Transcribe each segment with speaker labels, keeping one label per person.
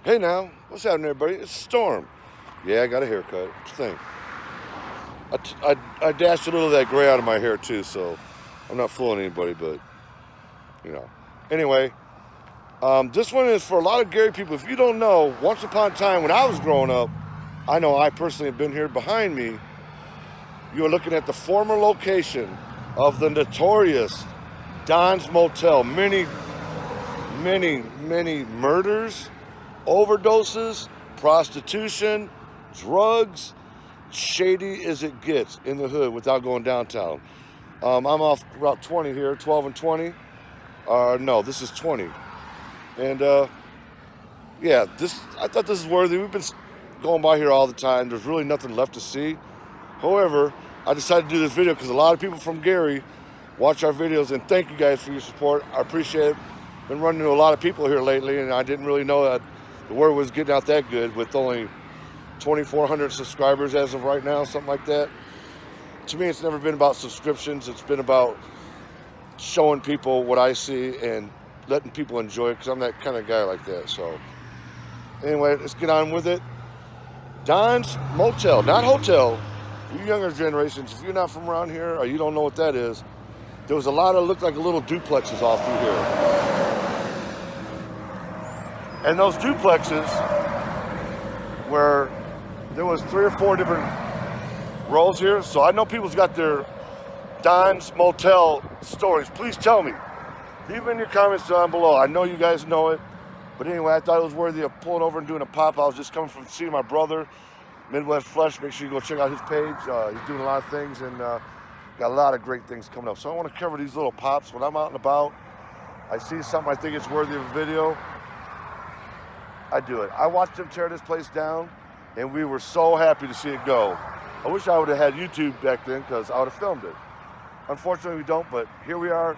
Speaker 1: Hey now, what's happening everybody? It's Storm. Yeah, I got a haircut. What you think? I dashed a little of that gray out of my hair too, so I'm not fooling anybody, but, you know. Anyway, this one is for a lot of Gary people. If you don't know, once upon a time when I was growing up, I know I personally have been here behind me. You are looking at the former location of the Notorious Don's Motel. Many murders, overdoses, prostitution, drugs, shady as it gets in the hood without going downtown. I'm off Route 20 here, 12 and 20. No, this is 20. And yeah, I thought this is worthy. We've been going by here all the time. There's really nothing left to see. However, I decided to do this video because a lot of people from Gary watch our videos, and thank you guys for your support. I appreciate it. Been running into a lot of people here lately, and I didn't really know that the word was getting out that good with only 2,400 subscribers as of right now, something like that. To me, it's never been about subscriptions. It's been about showing people what I see and letting people enjoy it, because I'm that kind of guy like that. So anyway, let's get on with it. Don's Motel, not hotel. You younger generations, if you're not from around here or you don't know what that is, there was a lot of looked like little duplexes all through here. And those duplexes where there was 3 or 4 different rows here. So I know people's got their Don's Motel stories. Please tell me. Leave them in your comments down below. I know you guys know it. But anyway, I thought it was worthy of pulling over and doing a pop. I was just coming from seeing my brother, Midwest Flesh. Make sure you go check out his page. He's doing a lot of things and got a lot of great things coming up. So I want to cover these little pops when I'm out and about. I see something I think it's worthy of a video, I do it. I watched them tear this place down, and we were so happy to see it go. I wish I would have had YouTube back then, because I would have filmed it. Unfortunately, we don't, but here we are.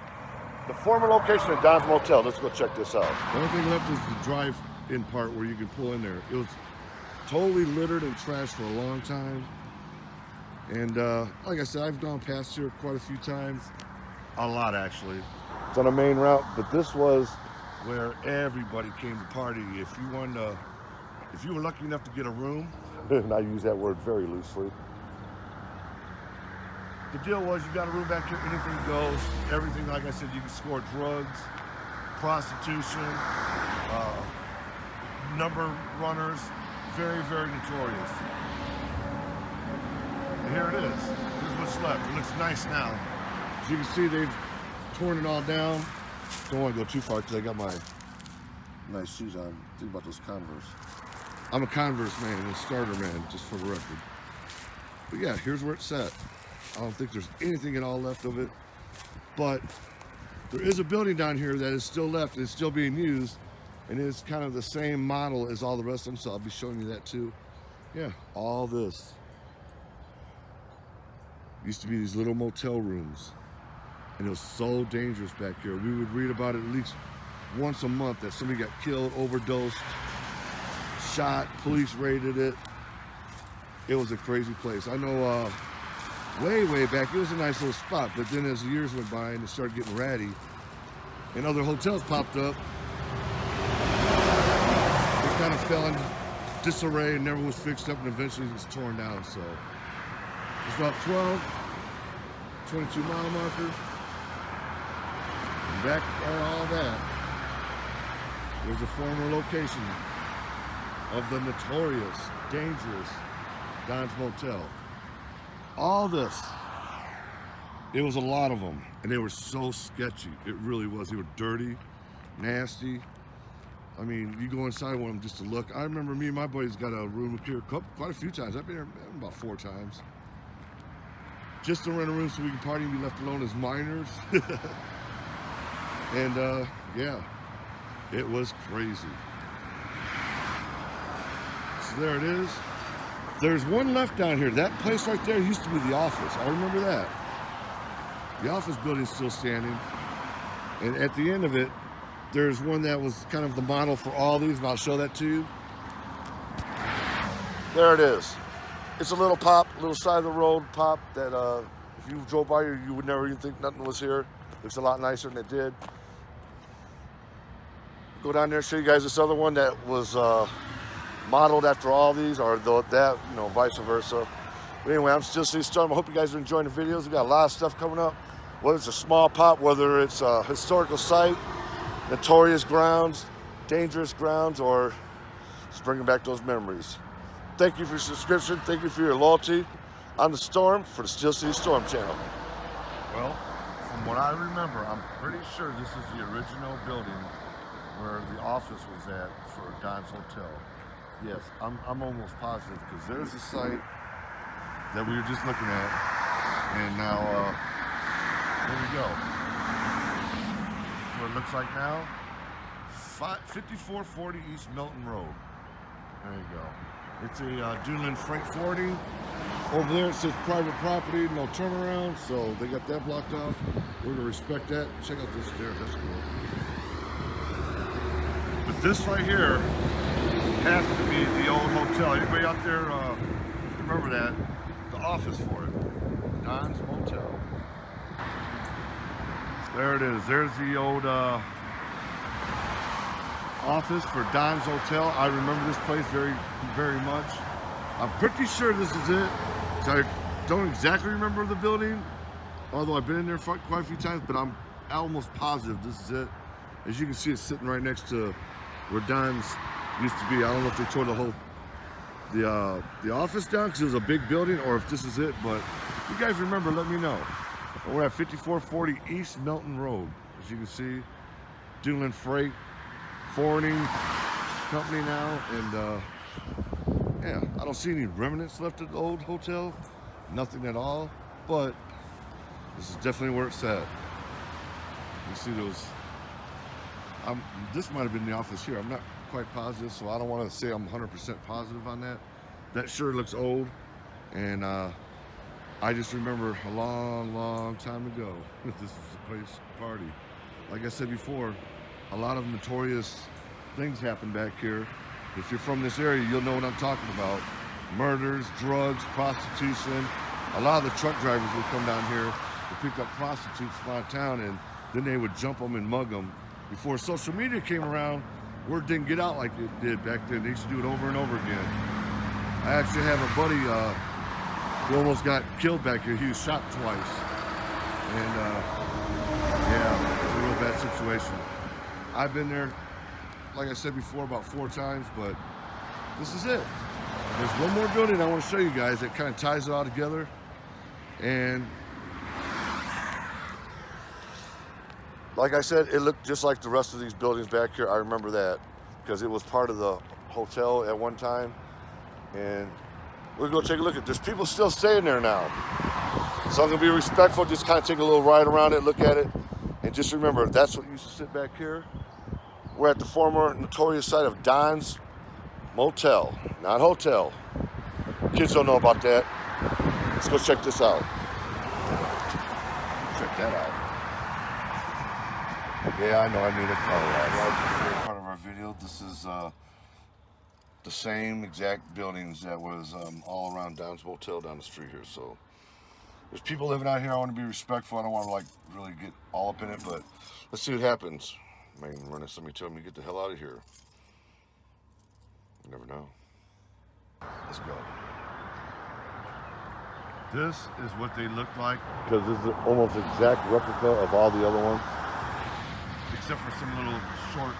Speaker 1: The former location of Don's Motel. Let's go check this out. The only thing left is the drive-in part where you can pull in there. It was totally littered and trashed for a long time. And like I said, I've gone past here quite a few times. A lot, actually. It's on a main route, but this was where everybody came to party. If you were lucky enough to get a room, and I use that word very loosely, the deal was you got a room back here, anything goes, everything. Like I said, you can score drugs, prostitution, number runners, very notorious. And here it is. Here's what's left. It looks nice now. As you can see, they've torn it all down. Don't want to go too far because I got my nice shoes on. Think about those Converse. I'm a Converse man and a starter man, just for the record. But yeah, here's where it's at. I don't think there's anything at all left of it. But there is a building down here that is still left and it's still being used. And it's kind of the same model as all the rest of them, so I'll be showing you that too. Yeah, all this. Used to be these little motel rooms. And it was so dangerous back here. We would read about it at least once a month that somebody got killed, overdosed, shot, police raided it. It was a crazy place. I know way back, it was a nice little spot, but then as the years went by and it started getting ratty and other hotels popped up, it kind of fell in disarray and never was fixed up, and eventually it was torn down. So it's about 22 mile marker. Back on all that, there's a former location of the notorious, dangerous Don's Motel. All this, it was a lot of them, and they were so sketchy. It really was. They were dirty, nasty. I mean, you go inside one of them just to look. I remember me and my buddies got a room here quite a few times. I've been here about 4 times. Just to rent a room so we can party and be left alone as minors. And yeah, it was crazy. So there it is. There's one left down here. That place right there used to be the office. I remember that. The office building's still standing. And at the end of it, there's one that was kind of the model for all these, and I'll show that to you. There it is. It's a little pop, little side of the road pop that if you drove by here, you would never even think nothing was here. Looks a lot nicer than it did. go down there and show you guys this other one that was modeled after all these, or that, you know, vice versa. But anyway, I'm Still City Storm. I hope you guys are enjoying the videos. We got a lot of stuff coming up. Whether it's a small pop, whether it's a historical site, notorious grounds, dangerous grounds, or just bringing back those memories. Thank you for your subscription. Thank you for your loyalty on the Storm for the Still City Storm channel. Well, from what I remember, I'm pretty sure this is the original building where the office was at for Don's Hotel. Yes, I'm almost positive, because there's a site that we were just looking at, and now there we go. So it looks like now 5440 East Milton Road. There you go. It's a Duneland freight forwarding. Over there it says private property, no turnaround, so they got that blocked off. We're gonna respect that. Check out this stairs, that's cool. But this right here has to be the old hotel. Anybody out there remember that? The office for it, Don's Motel. There it is. There's the old office for Don's Hotel. I remember this place very, very much. I'm pretty sure this is it. I don't exactly remember the building, although I've been in there quite a few times, but I'm almost positive this is it. As you can see, it's sitting right next to where Don's used to be. I don't know if they tore the office down because it was a big building, or if this is it, but if you guys remember, let me know. We're at 5440 East Milton Road. As you can see, Duneland Freight Forwarding Company now, and yeah, I don't see any remnants left of the old hotel, nothing at all, but this is definitely where it's at. You see those, this might have been the office here. I'm not quite positive, so I don't want to say I'm 100% positive on that. That sure looks old, and I just remember a long time ago, this was a place to party. Like I said before, a lot of notorious things happen back here. If you're from this area, you'll know what I'm talking about. Murders, drugs, prostitution. A lot of the truck drivers would come down here to pick up prostitutes from out of town, and then they would jump them and mug them. Before social media came around, word didn't get out like it did back then. They used to do it over and over again. I actually have a buddy who almost got killed back here. He was shot twice. And yeah, it's a real bad situation. I've been there, like I said before, about 4 times, but this is it. There's one more building I want to show you guys that kind of ties it all together. And like I said, it looked just like the rest of these buildings back here. I remember that because it was part of the hotel at one time. And we're going to take a look at this. People still staying there now. So I'm going to be respectful, just kind of take a little ride around it, look at it. And just remember, that's what used to sit back here. We're at the former notorious site of Don's Motel, not hotel. Kids don't know about that. Let's go check this out. Check that out. Yeah, I know I need a color. Part of our video. This is the same exact buildings that was all around Don's Motel down the street here. So there's people living out here. I want to be respectful. I don't want to like really get all up in it, but let's see what happens. I might even run into somebody telling me to get the hell out of here. You never know. Let's go. This is what they look like, because this is almost exact replica of all the other ones, except for some little short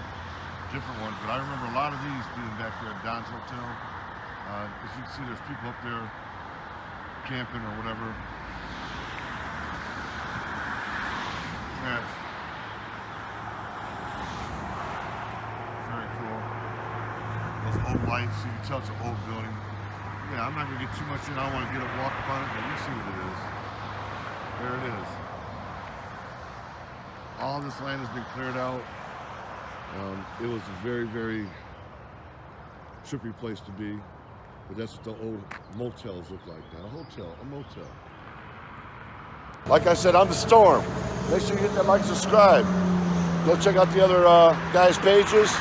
Speaker 1: different ones. But I remember a lot of these being back there at Don's Hotel. As you can see, there's people up there camping or whatever. Yeah. Old lights, you can tell it's an old building. Yeah, I'm not gonna get too much in. I don't want to get up, walk up on it, but you see what it is. There it is. All this land has been cleared out. It was a very, very trippy place to be, but that's what the old motels look like now. A hotel, a motel. Like I said, I'm the Storm. Make sure you hit that like and subscribe. Go check out the other guys' pages.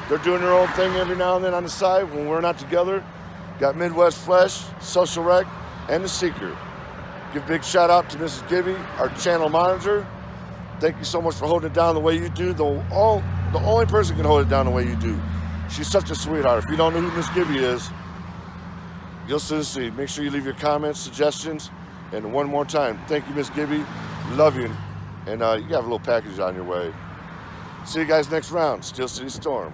Speaker 1: They're doing their own thing every now and then on the side when we're not together. Got Midwest Flesh, Social Rec, and The Seeker. Give a big shout out to Mrs. Gibby, our channel monitor. Thank you so much for holding it down the way you do. the only person can hold it down the way you do. She's such a sweetheart. If you don't know who Miss Gibby is, you'll soon see. Make sure you leave your comments, suggestions, and one more time, thank you, Miss Gibby. Love you, and you have a little package on your way. See you guys next round. Steel City Storm.